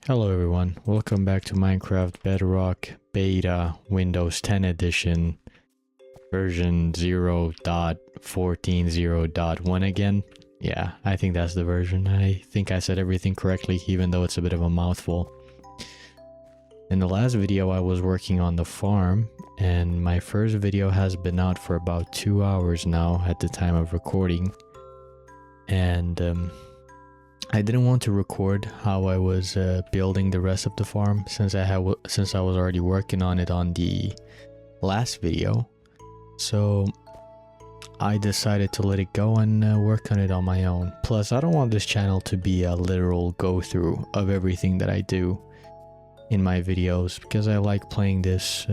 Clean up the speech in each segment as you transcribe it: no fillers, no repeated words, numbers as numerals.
Hello everyone, welcome back to Minecraft Bedrock Beta Windows 10 Edition version 0.14.0.1 again. Yeah, I think that's the version. I think I said everything correctly even though it's a bit of a mouthful. In the last video I was working on the farm and my first video has been out for about 2 hours now at the time of recording. And I didn't want to record how I was building the rest of the farm since I was already working on it on the last video. So I decided to let it go and work on it on my own. Plus, I don't want this channel to be a literal go-through of everything that I do in my videos because I like playing this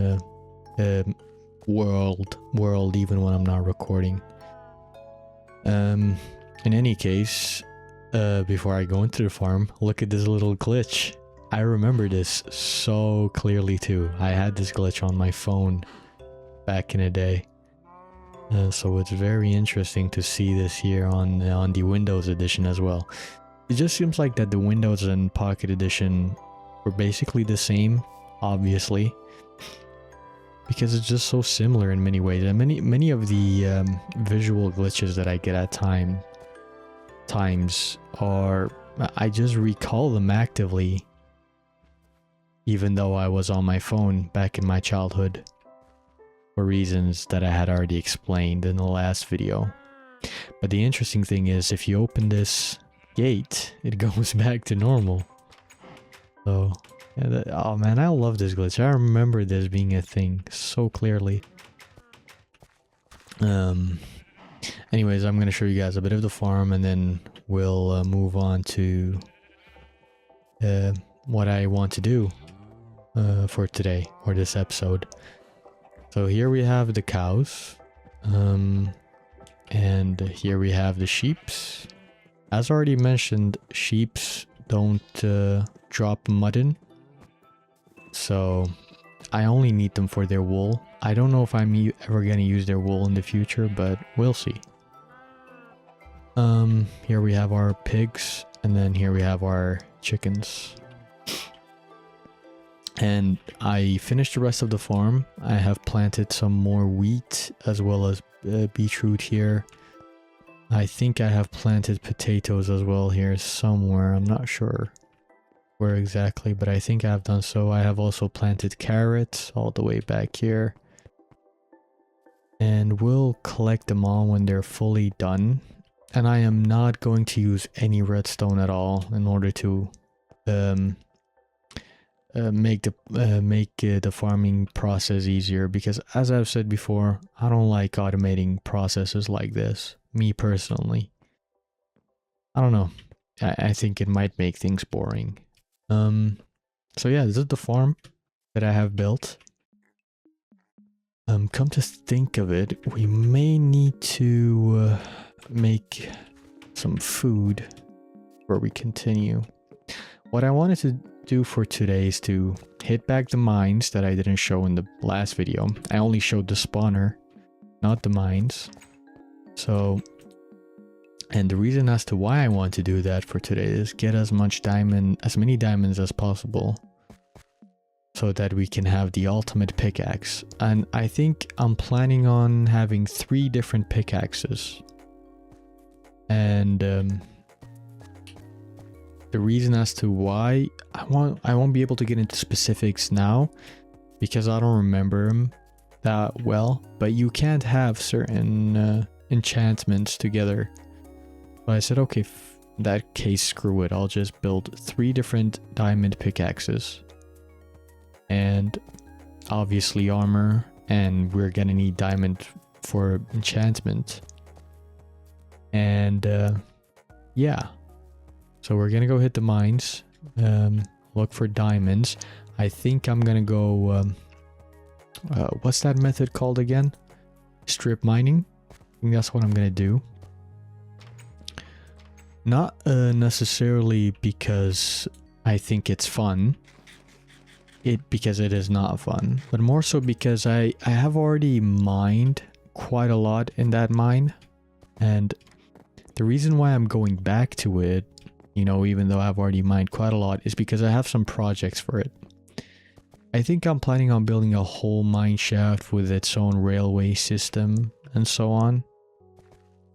world even when I'm not recording. In any case, before I go into the farm, look at this little glitch. I remember this so clearly too. I had this glitch on my phone back in the day. So it's very interesting to see this here on the Windows edition as well. It just seems like that the Windows and Pocket edition were basically the same, obviously, because it's just so similar in many ways. And many of the visual glitches that I get at times are, I just recall them actively even though I was on my phone back in my childhood for reasons that I had already explained in the last video. But the interesting thing is, if you open this gate, it goes back to normal. So yeah, oh man, I love this glitch. I remember this being a thing so clearly. Anyways, I'm going to show you guys a bit of the farm and then we'll move on to what I want to do for today or this episode. So here we have the cows, and here we have the sheeps. As already mentioned, sheeps don't drop mutton, so I only need them for their wool. I don't know if I'm ever going to use their wool in the future, but we'll see. Here we have our pigs, and then here we have our chickens. And I finished the rest of the farm. I have planted some more wheat as well as beetroot here. I think I have planted potatoes as well here somewhere. I'm not sure where exactly, but I think I have done so. I have also planted carrots all the way back here. And we'll collect them all when they're fully done. And I am not going to use any redstone at all in order to make the farming process easier, because as I've said before, I don't like automating processes like this, me personally. I don't know, I think it might make things boring. So yeah, this is the farm that I have built. Come to think of it, we may need to make some food before we continue. What I wanted to do for today is to hit back the mines that I didn't show in the last video. I only showed the spawner, not the mines. So, and the reason as to why I want to do that for today is get as many diamonds as possible, so that we can have the ultimate pickaxe. And I think I'm planning on having 3 different pickaxes. And the reason as to why I won't be able to get into specifics now because I don't remember them that well, but you can't have certain enchantments together. So I said, okay, in that case, screw it. I'll just build 3 different diamond pickaxes. And obviously armor, and we're gonna need diamond for enchantment. And yeah. So we're gonna go hit the mines, look for diamonds. I think I'm gonna go, what's that method called again? Strip mining. I think that's what I'm gonna do. Not necessarily because I think it's fun, because it is not fun, but more so because I have already mined quite a lot in that mine, and the reason why I'm going back to it you know, even though I've already mined quite a lot, is because I have some projects for it. I think I'm planning on building a whole mine shaft with its own railway system and so on.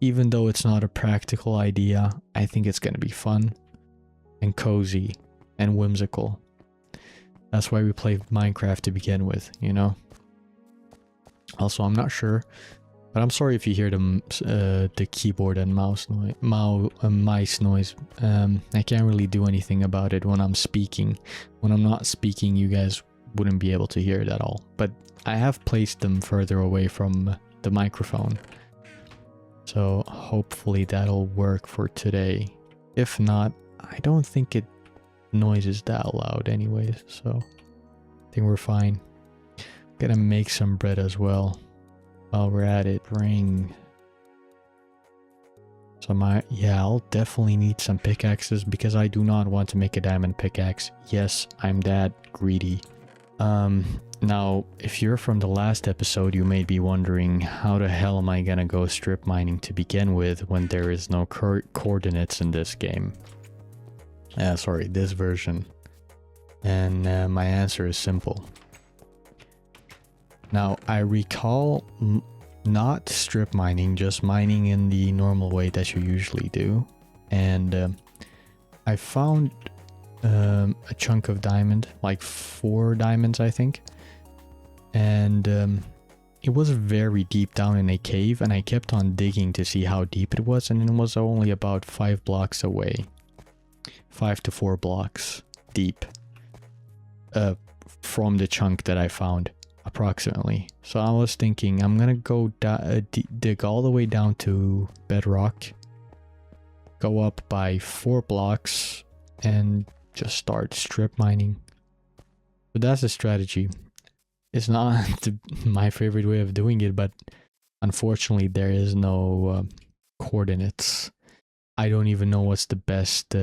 Even though it's not a practical idea, I think it's gonna be fun and cozy and whimsical. That's why we play Minecraft to begin with, you know? Also, I'm not sure, but I'm sorry if you hear the keyboard and mice noise. I can't really do anything about it when I'm speaking. When I'm not speaking, you guys wouldn't be able to hear it at all. But I have placed them further away from the microphone. So hopefully that'll work for today. If not, I don't think it noises that loud anyways. So I think we're fine. Gonna make some bread as well. While we're at it, ring. So yeah, I'll definitely need some pickaxes because I do not want to make a diamond pickaxe. Yes, I'm that greedy. Now, if you're from the last episode, you may be wondering, how the hell am I gonna go strip mining to begin with when there is no coordinates in this game? Sorry, this version. And my answer is simple. Now, I recall not strip mining, just mining in the normal way that you usually do. And I found a chunk of diamond, like 4 diamonds, I think. And it was very deep down in a cave, and I kept on digging to see how deep it was, and it was only about 5 blocks away. 5 to 4 blocks deep from the chunk that I found, approximately. So I was thinking, I'm gonna go dig all the way down to bedrock, go up by 4 blocks, and just start strip mining. But that's the strategy. It's not my favorite way of doing it, but unfortunately there is no coordinates. I don't even know what's the best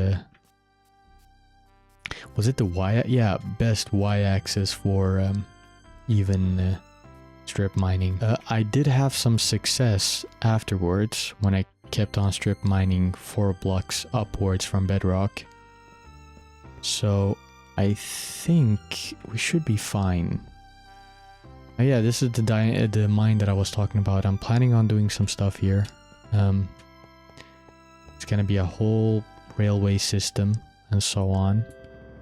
was it the y? Yeah, best y-axis for even strip mining. I did have some success afterwards when I kept on strip mining 4 blocks upwards from bedrock. So I think we should be fine. Yeah, this is the mine that I was talking about. I'm planning on doing some stuff here. It's gonna be a whole railway system and so on.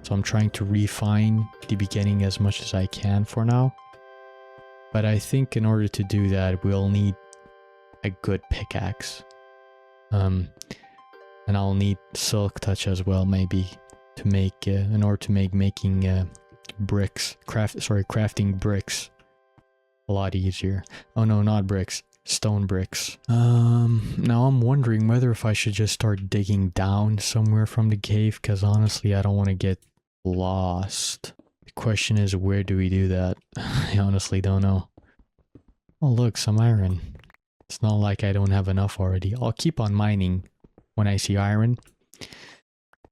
So I'm trying to refine the beginning as much as I can for now. But I think in order to do that, we'll need a good pickaxe. And I'll need silk touch as well, maybe, to make in order to making bricks, crafting bricks a lot easier. Oh no, not bricks, stone bricks. Now I'm wondering whether if I should just start digging down somewhere from the cave, because honestly I don't want to get lost. The question is, where do we do that? I honestly don't know. Oh look, some iron. It's not like I don't have enough already. I'll keep on mining when I see iron,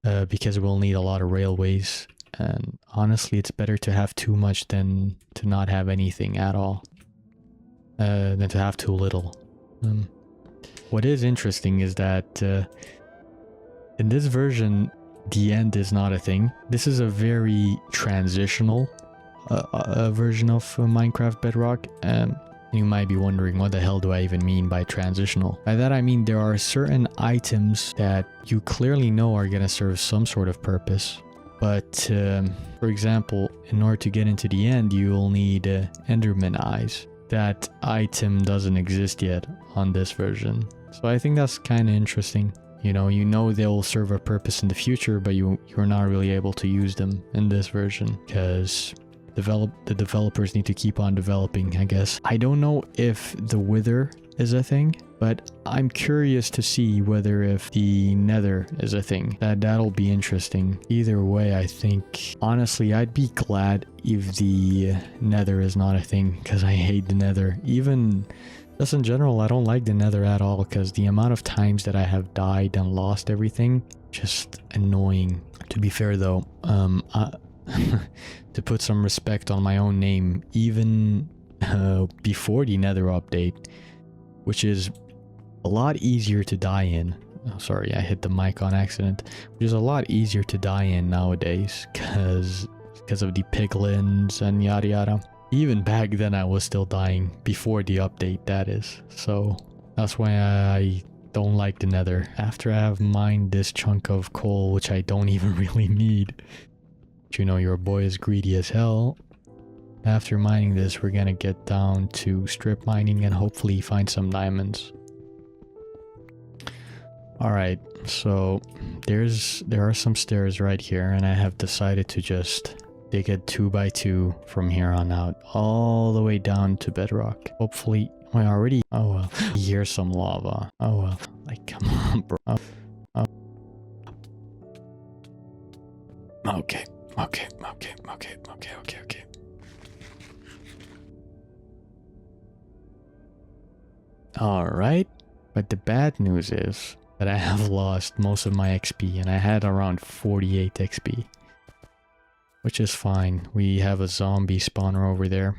because we'll need a lot of railways, and honestly it's better to have too much than to not have anything at all, than to have too little. What is interesting is that in this version the end is not a thing. This is a very transitional version of Minecraft Bedrock. You might be wondering, what the hell do I even mean by transitional? By that I mean there are certain items that you clearly know are going to serve some sort of purpose. But for example, in order to get into the end, you'll need Enderman eyes. That item doesn't exist yet on this version. So I think that's kind of interesting. You know they'll serve a purpose in the future, but you're not really able to use them in this version because the developers need to keep on developing, I guess. I don't know if the wither is a thing, but I'm curious to see whether if the nether is a thing. That'll be interesting. Either way, I think honestly I'd be glad if the nether is not a thing, because I hate the nether. Even just in general, I don't like the nether at all, because the amount of times that I have died and lost everything, just annoying. To be fair though, to put some respect on my own name, even before the nether update, which is a lot easier to die in, Oh, sorry, I hit the mic on accident. Which is a lot easier to die in nowadays because of the piglins and yada yada. Even back then I was still dying before the update, that is. So that's why I don't like the Nether. After I have mined this chunk of coal, which I don't even really need. But you know, your boy is greedy as hell. After mining this, we're gonna get down to strip mining and hopefully find some diamonds. Alright, so there are some stairs right here, and I have decided to just dig it 2 by 2 from here on out, all the way down to bedrock. Hopefully, I already, oh well, here's some lava. Oh well, like come on bro. Oh. Okay. Alright, but the bad news is that I have lost most of my XP, and I had around 48 XP. Which is fine. We have a zombie spawner over there,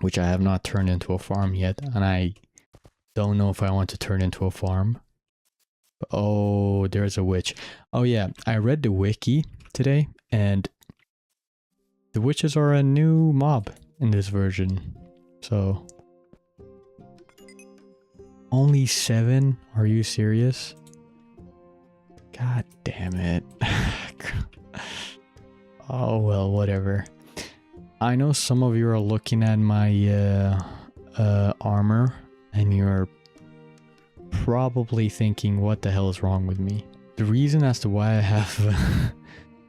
which I have not turned into a farm yet, and I don't know if I want to turn into a farm. Oh, there's a witch. Oh yeah, I read the wiki today, and the witches are a new mob in this version. So only 7? Are you serious? God damn it. Oh well, whatever. I know some of you are looking at my armor and you're probably thinking, what the hell is wrong with me? The reason as to why I have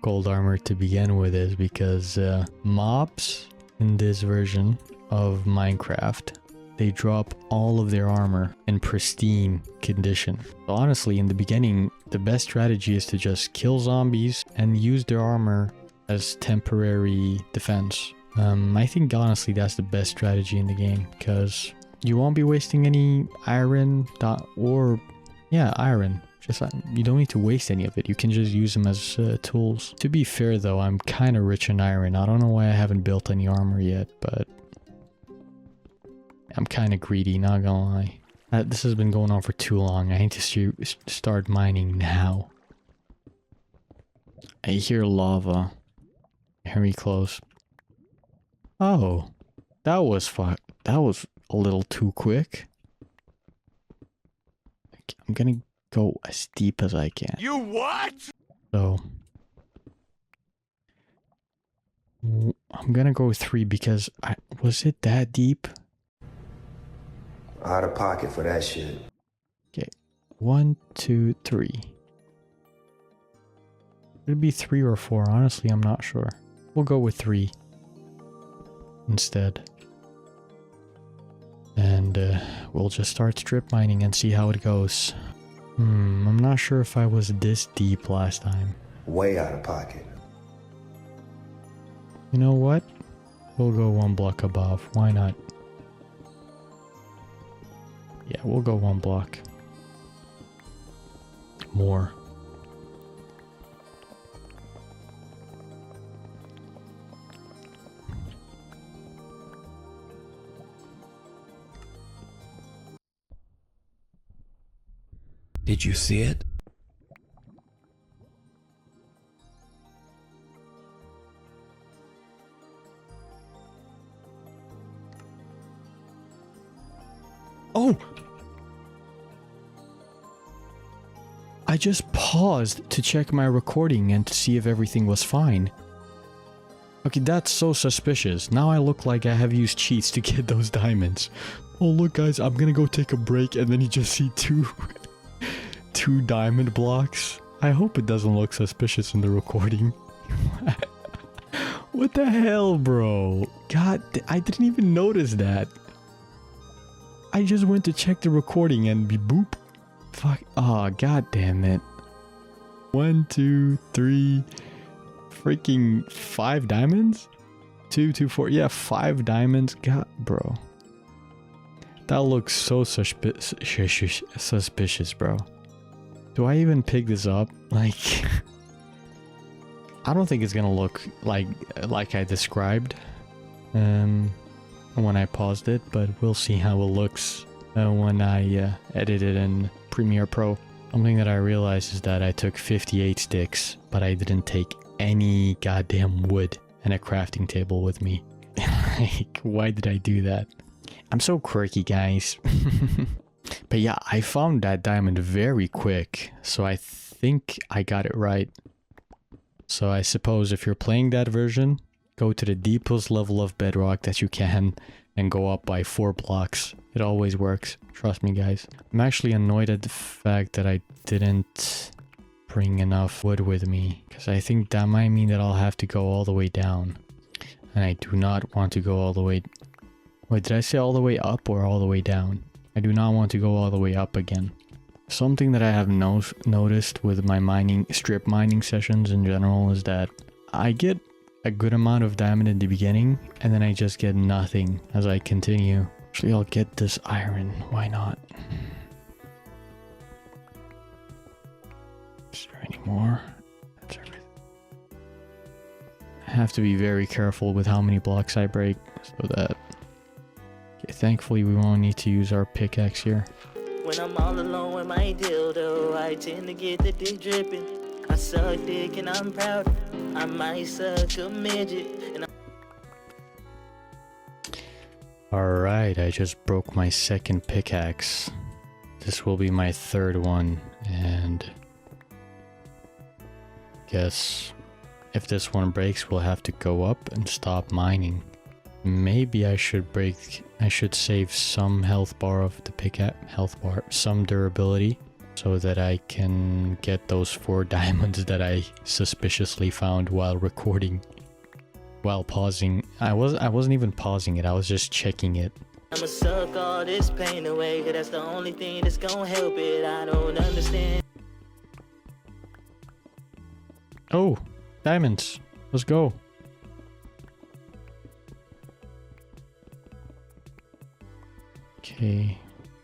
gold armor to begin with is because mobs in this version of Minecraft, they drop all of their armor in pristine condition. So honestly, in the beginning, the best strategy is to just kill zombies and use their armor as temporary defense. I think honestly that's the best strategy in the game, because you won't be wasting any iron iron. Just you don't need to waste any of it. You can just use them as tools. To be fair though, I'm kind of rich in iron. I don't know why I haven't built any armor yet, but I'm kind of greedy, not gonna lie. This has been going on for too long. I need to start mining now. I hear lava. Very close. Oh, that was a little too quick. I'm gonna go as deep as I can. You what? So I'm gonna go 3 because was it that deep? Out of pocket for that shit. Okay, 1, 2, 3. It'd be 3 or 4. Honestly, I'm not sure. We'll go with 3 instead. And we'll just start strip mining and see how it goes. I'm not sure if I was this deep last time. Way out of pocket. You know what? We'll go 1 block above. Why not? Yeah, we'll go 1 block. More. Did you see it? Oh! I just paused to check my recording and to see if everything was fine. Okay, that's so suspicious. Now I look like I have used cheats to get those diamonds. Oh look guys, I'm gonna go take a break, and then you just see two diamond blocks. I hope it doesn't look suspicious in the recording. What the hell, bro? God, I didn't even notice that. I just went to check the recording and boop. Fuck. Oh, god damn it. 1, 2, 3. Freaking 5 diamonds? 2, 2, 4. Yeah, 5 diamonds. God, bro. That looks so suspicious, bro. Do I even pick this up? Like, I don't think it's gonna look like I described when I paused it, but we'll see how it looks when I edit it in Premiere Pro. Something that I realized is that I took 58 sticks, but I didn't take any goddamn wood and a crafting table with me. Like, why did I do that? I'm so quirky, guys. But yeah, I found that diamond very quick, so I think I got it right. So I suppose if you're playing that version, go to the deepest level of bedrock that you can and go up by 4 blocks. It always works. Trust me, guys. I'm actually annoyed at the fact that I didn't bring enough wood with me, because I think that might mean that I'll have to go all the way down. And I do not want to go all the way... Wait, did I say all the way up or all the way down? I do not want to go all the way up again. Something that I have noticed with my strip mining sessions in general is that I get a good amount of diamond in the beginning and then I just get nothing as I continue. Actually, I'll get this iron. Why not? Is there any more? That's everything. I have to be very careful with how many blocks I break so that... Okay, thankfully we won't need to use our pickaxe here. When I'm all alone with my dildo, I tend to get the dick dripping. I suck dick and I'm proud. I might suck a midget. Alright, I just broke my second pickaxe. This will be my third one, and... guess if this one breaks, we'll have to go up and stop mining. Maybe I should save some health bar of the pickaxe, some durability, so that I can get those 4 diamonds that I suspiciously found while recording. While pausing. I wasn't even pausing it, I was just checking it. I'ma suck all this pain away, 'cause that's the only thing that's gonna help it. I don't understand. Oh, diamonds. Let's go. Okay,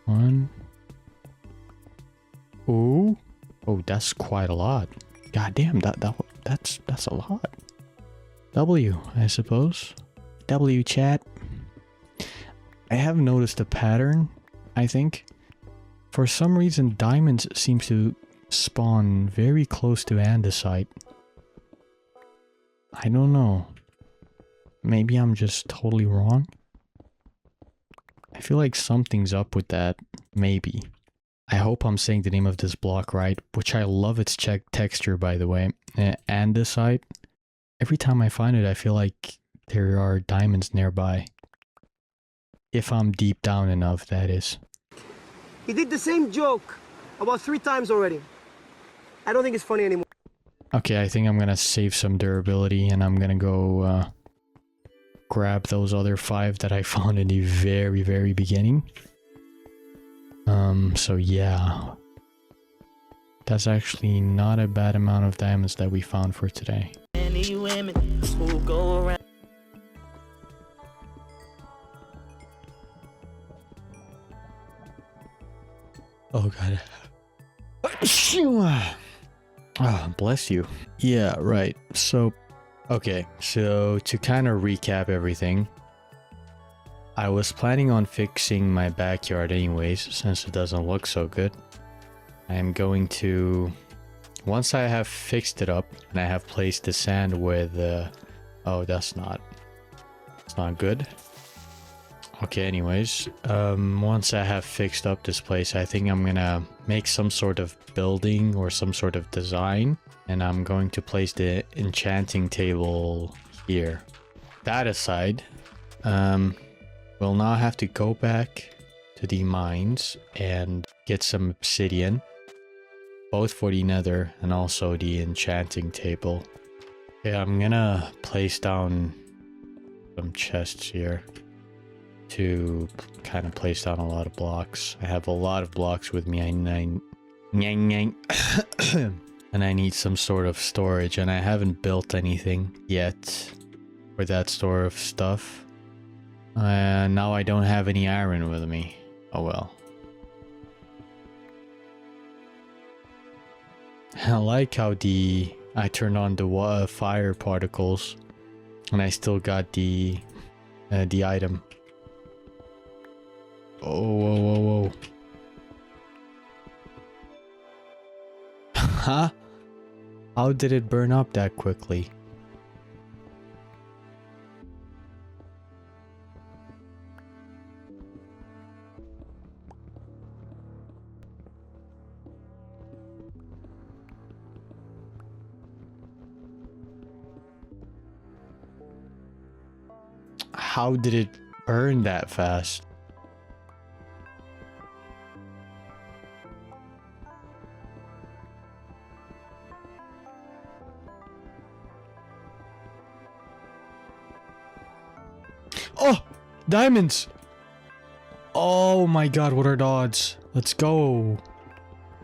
1. Oh, that's quite a lot. God damn, that's a lot. W, I suppose. W, chat. I have noticed a pattern, I think. For some reason, diamonds seem to spawn very close to andesite. I don't know. Maybe I'm just totally wrong. I feel like something's up with that. Maybe. I hope I'm saying the name of this block right, which I love its texture, by the way. Andesite. Every time I find it, I feel like there are diamonds nearby. If I'm deep down enough, that is. He did the same joke about 3 times already. I don't think it's funny anymore. Okay, I think I'm gonna save some durability and I'm gonna go grab those other 5 that I found in the very, very beginning. So yeah. That's actually not a bad amount of diamonds that we found for today. Any women who go around. Oh god. Oh, bless you. Yeah, right. So, okay. So, to kind of recap everything. I was planning on fixing my backyard anyways, since it doesn't look so good. I am going to... Once I have fixed it up, and I have placed the sand with... oh, that's not good. Okay, anyways, once I have fixed up this place, I think I'm gonna make some sort of building or some sort of design, and I'm going to place the enchanting table here. That aside, we'll now have to go back to the mines and get some obsidian, both for the nether and also the enchanting table. Okay, I'm gonna place down some chests here to kind of place down a lot of blocks. I have a lot of blocks with me, and I need some sort of storage, and I haven't built anything yet for that store of stuff. Now I don't have any iron with me. Oh well. I like how I turned on the fire particles and I still got the item. Oh, whoa, whoa, whoa. Huh? How did it burn up that quickly? How did it burn that fast? Oh! Diamonds! Oh my god, what are the odds? Let's go.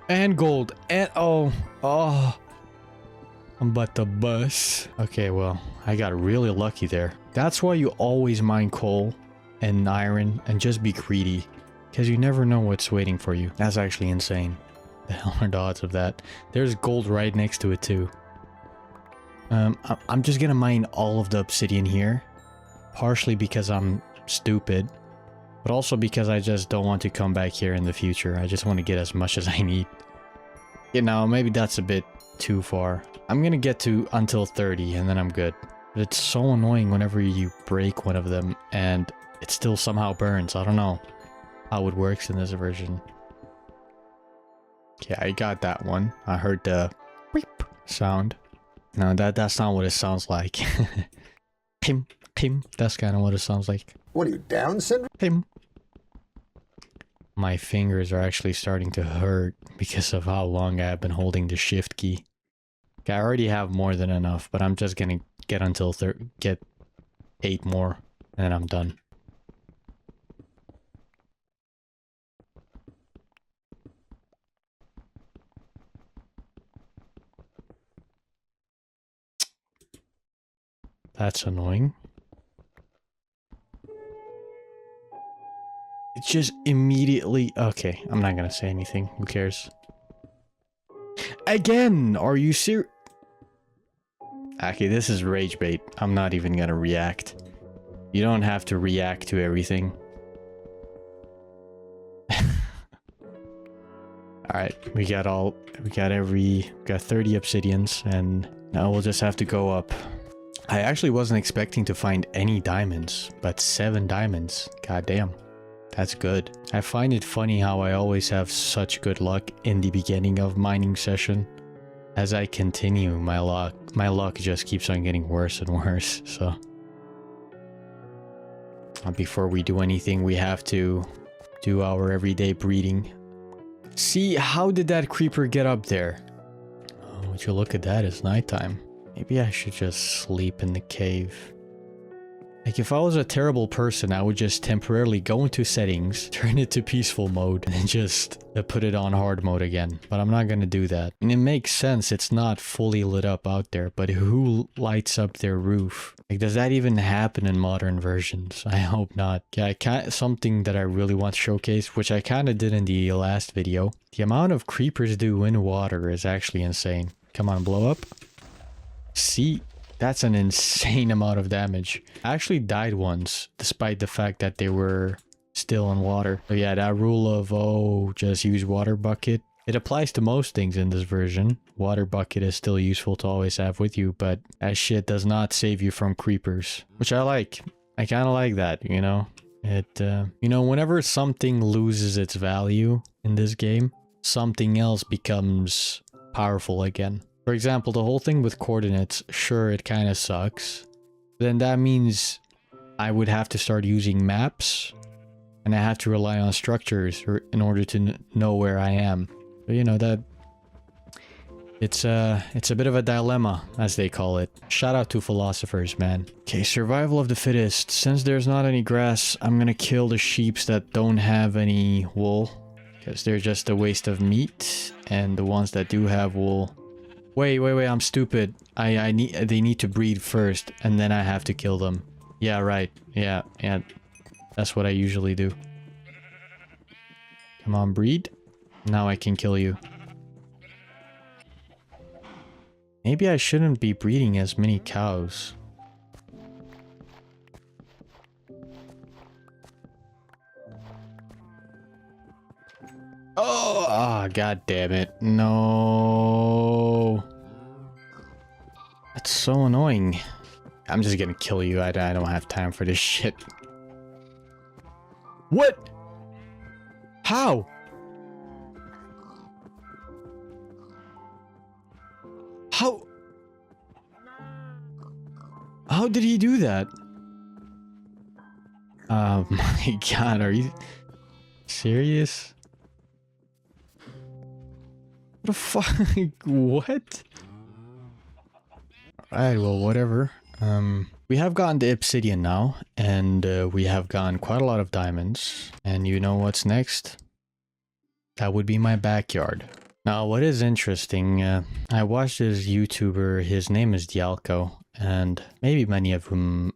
And gold. And oh. I'm about to bust. Okay, well, I got really lucky there. That's why you always mine coal and iron and just be greedy. Because you never know what's waiting for you. That's actually insane. The hell are the odds of that? There's gold right next to it too. I'm just gonna mine all of the obsidian here. Partially because I'm stupid. But also because I just don't want to come back here in the future. I just want to get as much as I need. You know, maybe that's a bit too far. I'm gonna get to until 30 and then I'm good. But it's so annoying whenever you break one of them and it still somehow burns. I don't know how it works in this version. Okay, I got that one. I heard the beep sound. No, that's not what it sounds like. Pim, pim. That's kind of what it sounds like. What are you, Down syndrome? Pim. My fingers are actually starting to hurt because of how long I've been holding the shift key. Okay, I already have more than enough, but I'm just gonna get until get 8 more, and then I'm done. That's annoying. It's just immediately... Okay, I'm not gonna say anything. Who cares? Again! Are you serious? Okay, this is rage bait. I'm not even gonna react. You don't have to react to everything. Alright, we got 30 obsidians, and now we'll just have to go up. I actually wasn't expecting to find any diamonds, but 7 diamonds. God damn. That's good. I find it funny how I always have such good luck in the beginning of mining session. As I continue, my luck just keeps on getting worse and worse, so. Before we do anything, we have to do our everyday breeding. See, how did that creeper get up there? Oh, would you look at that, it's nighttime. Maybe I should just sleep in the cave. Like, if I was a terrible person, I would just temporarily go into settings, turn it to peaceful mode, and then just put it on hard mode again. But I'm not gonna do that. And it makes sense, it's not fully lit up out there, but who lights up their roof? Like, does that even happen in modern versions? I hope not. Yeah, something that I really want to showcase, which I kind of did in the last video. The amount of creepers do in water is actually insane. Come on, blow up. See? That's an insane amount of damage. I actually died once, despite the fact that they were still in water. So yeah, that rule of, oh, just use water bucket. It applies to most things in this version. Water bucket is still useful to always have with you, but that shit does not save you from creepers. Which I like. I kind of like that, you know? You know, whenever something loses its value in this game, something else becomes powerful again. For example, the whole thing with coordinates, sure, it kind of sucks. Then that means I would have to start using maps, and I have to rely on structures in order to know where I am. But you know, that it's a bit of a dilemma, as they call it. Shout out to philosophers, man. Okay, survival of the fittest. Since there's not any grass, I'm gonna kill the sheeps that don't have any wool, because they're just a waste of meat, and the ones that do have wool... Wait, I'm stupid. They need to breed first, and then I have to kill them. Yeah, right. Yeah. That's what I usually do. Come on, breed. Now I can kill you. Maybe I shouldn't be breeding as many cows. Oh, god damn it. No. That's so annoying. I'm just gonna kill you. I don't have time for this shit. What? How? How did he do that? Oh my god, are you serious? What the fuck? What? Alright, well, whatever. We have gotten the obsidian now, and we have gotten quite a lot of diamonds. And you know what's next? That would be my backyard. Now, what is interesting, I watched this YouTuber, his name is Dialco, and maybe many of you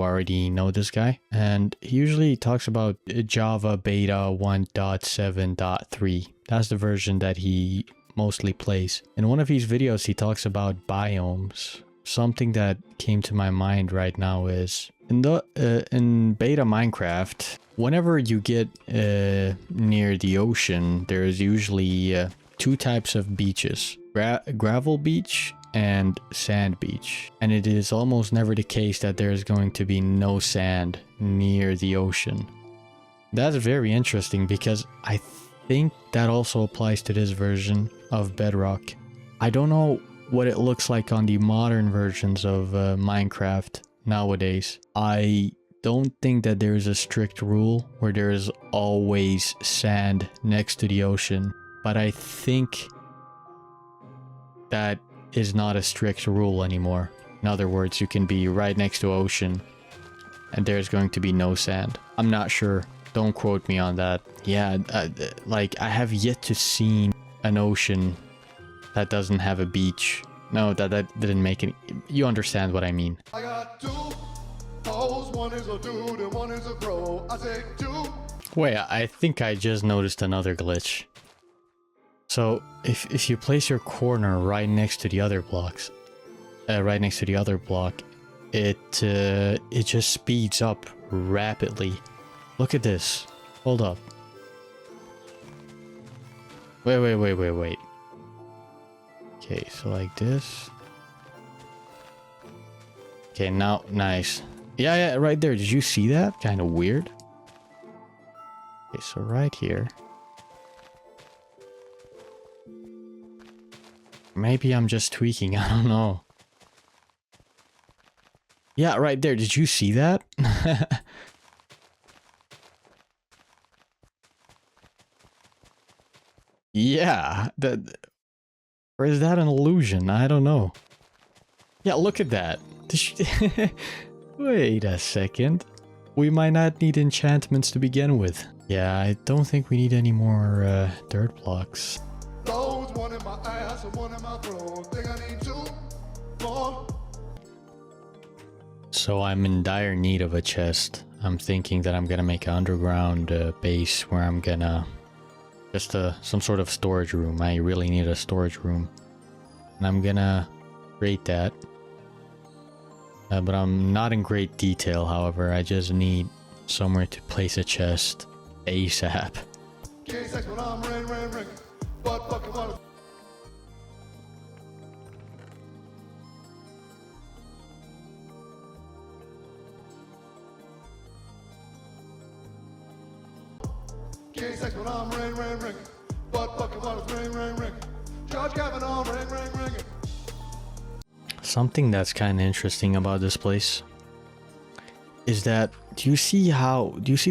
already know this guy. And he usually talks about Java Beta 1.7.3. That's the version that he mostly plays. In one of his videos, he talks about biomes. Something that came to my mind right now is in beta Minecraft, whenever you get near the ocean, there's usually two types of beaches: gravel beach and sand beach. And it is almost never the case that there's going to be no sand near the ocean. That's very interesting because I think that also applies to this version of Bedrock. I don't know what it looks like on the modern versions of Minecraft nowadays. I don't think that there is a strict rule where there is always sand next to the ocean, but I think that is not a strict rule anymore. In other words, you can be right next to ocean and there's going to be no sand. I'm not sure. Don't quote me on that. Yeah, like I have yet to see an ocean that doesn't have a beach. No, that didn't make any... You understand what I mean. I got two hoes, one is a dude and one is a girl. I say two. Wait, I think I just noticed another glitch. So, if you place your corner right next to the other blocks, right next to the other block, it just speeds up rapidly. Look at this. Hold up. Wait. Okay, so like this. Okay, now, nice. Yeah, right there. Did you see that? Kind of weird. Okay, so right here. Maybe I'm just tweaking. I don't know. Yeah, right there. Did you see that? Yeah, or is that an illusion? I don't know. Yeah, look at that. Wait a second. We might not need enchantments to begin with. Yeah, I don't think we need any more dirt blocks. Loads, one in my ass and one in my throat. Think I need two more. So I'm in dire need of a chest. I'm thinking that I'm gonna make an underground base where I'm gonna... Just some sort of storage room. I really need a storage room. And I'm gonna create that. But I'm not in great detail, however. I just need somewhere to place a chest ASAP. K-sex when I'm ring. Butt fucking water. K-sex when I'm ring. Butt fucking water. Ring. George Gavin on ring. Something that's kind of interesting about this place is that, do you see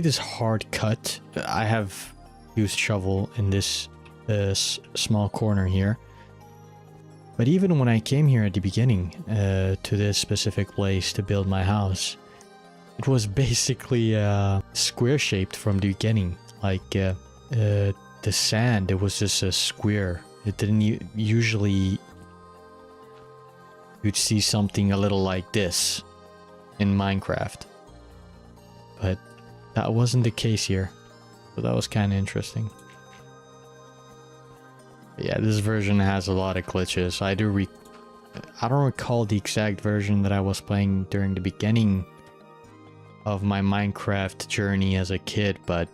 this hard cut? I have used shovel in this small corner here, but even when I came here at the beginning to this specific place to build my house, it was basically square shaped from the beginning. Like the sand, it was just a square. It didn't usually... You'd see something a little like this in Minecraft. But that wasn't the case here. So that was kind of interesting. But yeah, this version has a lot of glitches. I don't recall the exact version that I was playing during the beginning of my Minecraft journey as a kid, but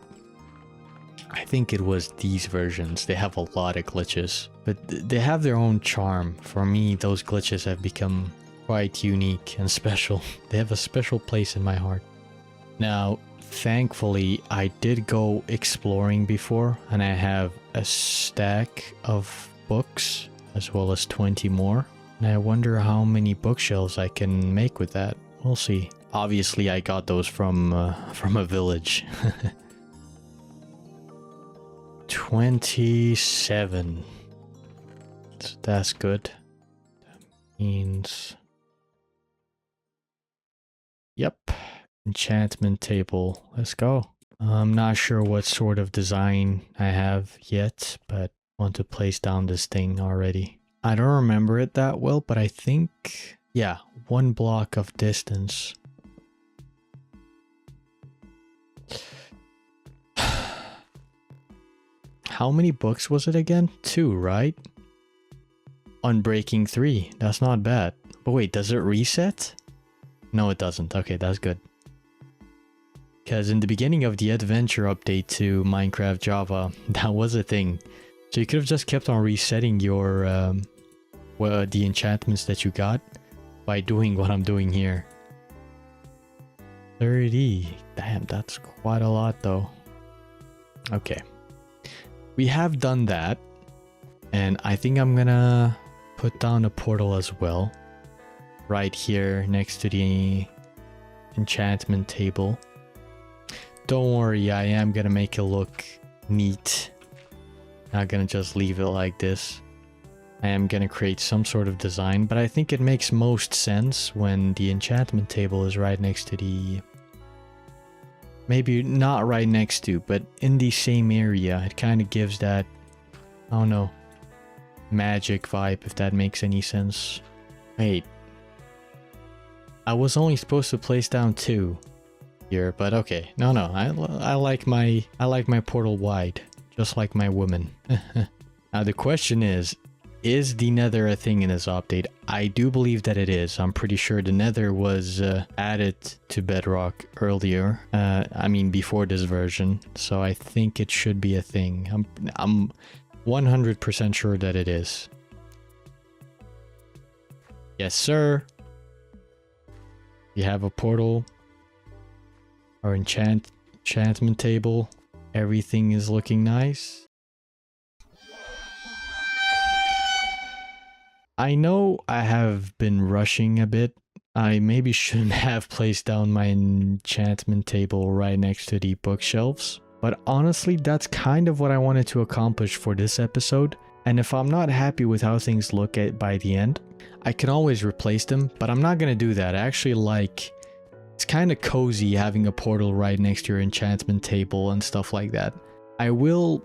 I think it was these versions. They have a lot of glitches, but they have their own charm. For me, those glitches have become quite unique and special. They have a special place in my heart. Now, thankfully, I did go exploring before, and I have a stack of books as well as 20 more. And I wonder how many bookshelves I can make with that. We'll see. Obviously, I got those from a village. 27. So that's good. That means... Yep. Enchantment table. Let's go. I'm not sure what sort of design I have yet, but want to place down this thing already. I don't remember it that well, but I think... Yeah, 1 block of distance. How many books was it again? 2, right? Unbreaking 3. That's not bad. But wait, does it reset? No, it doesn't. Okay, that's good. Because in the beginning of the adventure update to Minecraft Java, that was a thing. So you could have just kept on resetting your the enchantments that you got by doing what I'm doing here. 30. Damn, that's quite a lot though. Okay. We have done that. And I think I'm gonna put down a portal as well. Right here next to the enchantment table. Don't worry, I am gonna make it look neat. Not gonna just leave it like this. I am gonna create some sort of design, but I think it makes most sense when the enchantment table is right next to the... Maybe not right next to, but in the same area. It kind of gives that, I don't know, magic vibe, if that makes any sense. Wait. I was only supposed to place down 2 here, but okay. No, I like my portal wide, just like my woman. Now the question is the Nether a thing in this update? I do believe that it is. I'm pretty sure the Nether was added to Bedrock earlier. I mean before this version, so I think it should be a thing. I'm 100% sure that it is. Yes, sir. You have a portal. Our enchantment table. Everything is looking nice. I know I have been rushing a bit. I maybe shouldn't have placed down my enchantment table right next to the bookshelves. But honestly, that's kind of what I wanted to accomplish for this episode. And if I'm not happy with how things look by the end, I can always replace them. But I'm not going to do that. I actually like... It's kind of cozy having a portal right next to your enchantment table and stuff like that. I will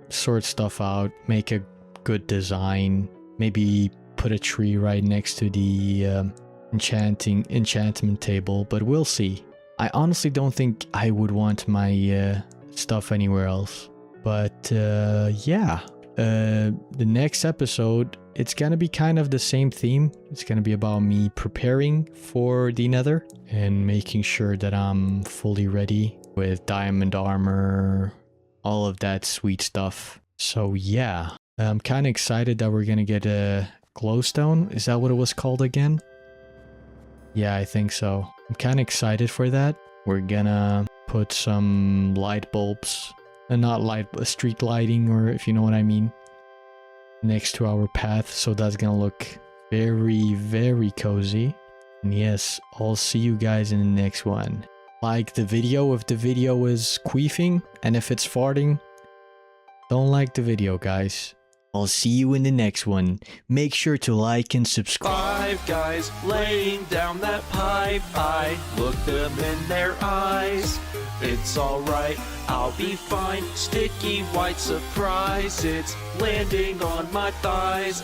sort stuff out, make a good design... Maybe put a tree right next to the enchantment table, but we'll see. I honestly don't think I would want my stuff anywhere else. But yeah, the next episode, it's gonna be kind of the same theme. It's gonna be about me preparing for the Nether and making sure that I'm fully ready with diamond armor, all of that sweet stuff. So yeah. I'm kind of excited that we're going to get a glowstone. Is that what it was called again? Yeah, I think so. I'm kind of excited for that. We're gonna put some light bulbs, and not street lighting, or if you know what I mean, next to our path. So that's gonna look very, very cozy. And yes, I'll see you guys in the next one. Like the video if the video is queefing, and if it's farting, don't like the video, guys. I'll see you in the next one. Make sure to like and subscribe. 5 guys laying down that pipe. I looked them in their eyes. It's alright, I'll be fine. Sticky white surprise, it's landing on my thighs.